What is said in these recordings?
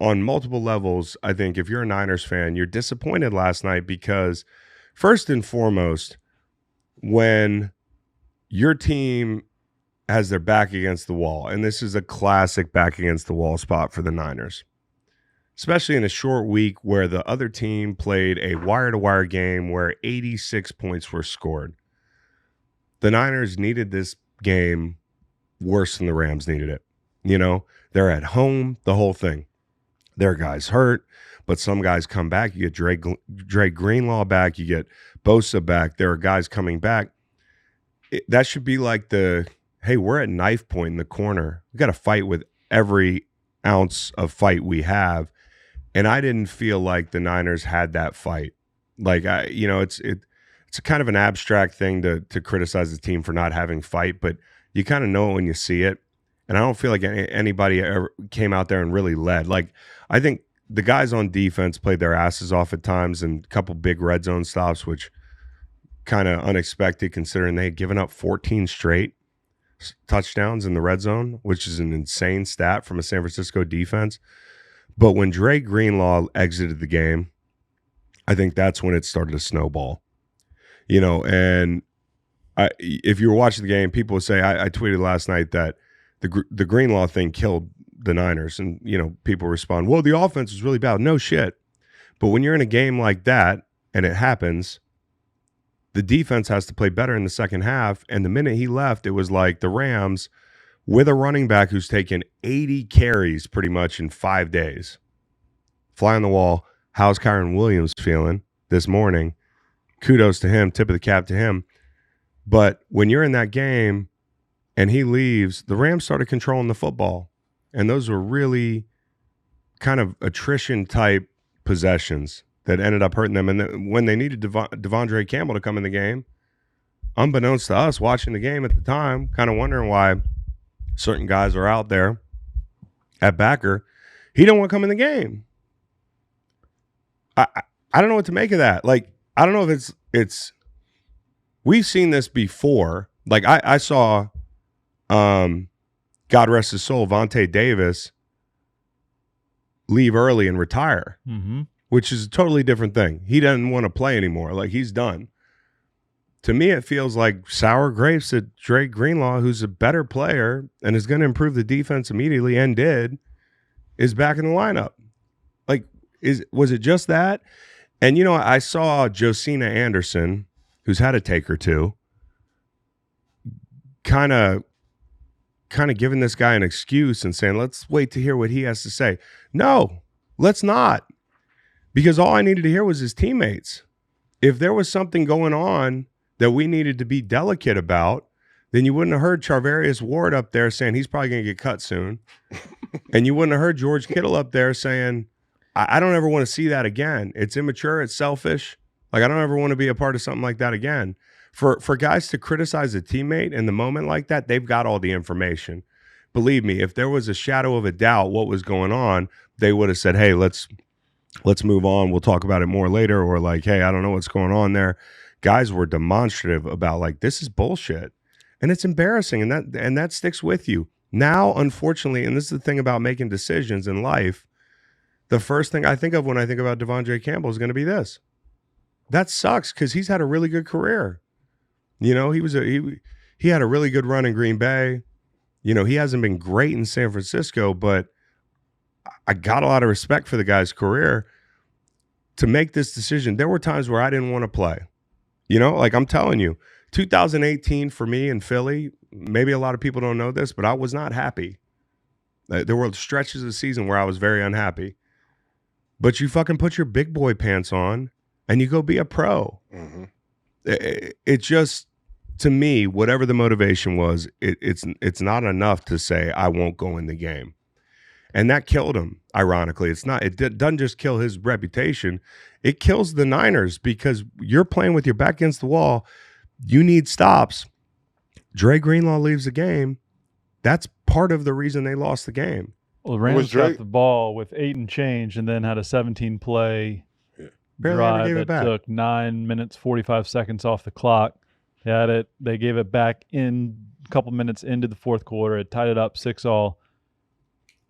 on multiple levels, I think if you're a Niners fan, you're disappointed last night because first and foremost, when your team has their back against the wall, and this is a classic back against the wall spot for the Niners, especially in a short week where the other team played a wire-to-wire game where 86 points were scored. The Niners needed this game worse than the Rams needed it. You know, they're at home, the whole thing. Their guys hurt, but some guys come back. You get Dre Greenlaw back. You get Bosa back. There are guys coming back. That should be like hey, we're at knife point in the corner. We got to fight with every ounce of fight we have. And I didn't feel like the Niners had that fight. Like, it's a kind of an abstract thing to criticize the team for not having fight, but you kind of know it when you see it. And I don't feel like anybody ever came out there and really led. Like, I think the guys on defense played their asses off at times and a couple big red zone stops, which kind of unexpected considering they had given up 14 straight touchdowns in the red zone, which is an insane stat from a San Francisco defense. But when Dre Greenlaw exited the game, I think that's when it started to snowball. You know, and if you were watching the game, people would say, I tweeted last night that the Greenlaw thing killed the Niners. And, you know, people respond, well, the offense was really bad. No shit. But when you're in a game like that and it happens, the defense has to play better in the second half. And the minute he left, it was like the Rams with a running back who's taken 80 carries pretty much in 5 days. Fly on the wall. How's Kyron Williams feeling this morning? Kudos to him. Tip of the cap to him. But when you're in that game and he leaves, the Rams started controlling the football. And those were really kind of attrition type possessions that ended up hurting them. And when they needed De'Vondre Campbell to come in the game, unbeknownst to us watching the game at the time, kind of wondering why certain guys are out there at backer, he don't want to come in the game. I don't know what to make of that. Like, I don't know if it's we've seen this before. Like I saw God rest his soul, Vontae Davis leave early and retire, which is a totally different thing. He doesn't want to play anymore. Like, he's done. To me, it feels like sour grapes that Dre Greenlaw, who's a better player and is going to improve the defense immediately and did, is back in the lineup. Like, was it just that? And, you know, I saw Josina Anderson, who's had a take or two, kind of giving this guy an excuse and saying, let's wait to hear what he has to say. No, let's not. Because all I needed to hear was his teammates. If there was something going on that we needed to be delicate about, then you wouldn't have heard Charvarius Ward up there saying he's probably going to get cut soon. And you wouldn't have heard George Kittle up there saying, I don't ever want to see that again. It's immature. It's selfish. Like, I don't ever want to be a part of something like that again. For guys to criticize a teammate in the moment like that, they've got all the information. Believe me, if there was a shadow of a doubt what was going on, they would have said, hey, let's move on. We'll talk about it more later. Or like, hey, I don't know what's going on there. Guys were demonstrative about, like, this is bullshit. And it's embarrassing. And that sticks with you. Now, unfortunately, and this is the thing about making decisions in life, the first thing I think of when I think about De'Vondre Campbell is going to be this. That sucks because he's had a really good career. You know, he had a really good run in Green Bay. You know, he hasn't been great in San Francisco, but I got a lot of respect for the guy's career. To make this decision, there were times where I didn't want to play. You know, like, I'm telling you, 2018 for me in Philly, maybe a lot of people don't know this, but I was not happy. There were stretches of the season where I was very unhappy. But you fucking put your big boy pants on and you go be a pro. Mm-hmm. It just, to me, whatever the motivation was, it's not enough to say I won't go in the game. And that killed him, ironically. It doesn't just kill his reputation. It kills the Niners because you're playing with your back against the wall. You need stops. Dre Greenlaw leaves the game. That's part of the reason they lost the game. Well, the Rams got the ball with 8 and change and then had a 17-play drive that took 9 minutes, 45 seconds off the clock. They had it. They gave it back in a couple minutes into the fourth quarter. It tied it up 6-all.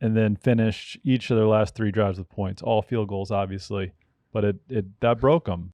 and then finished each of their last 3 drives with points, all field goals, obviously. But that broke them.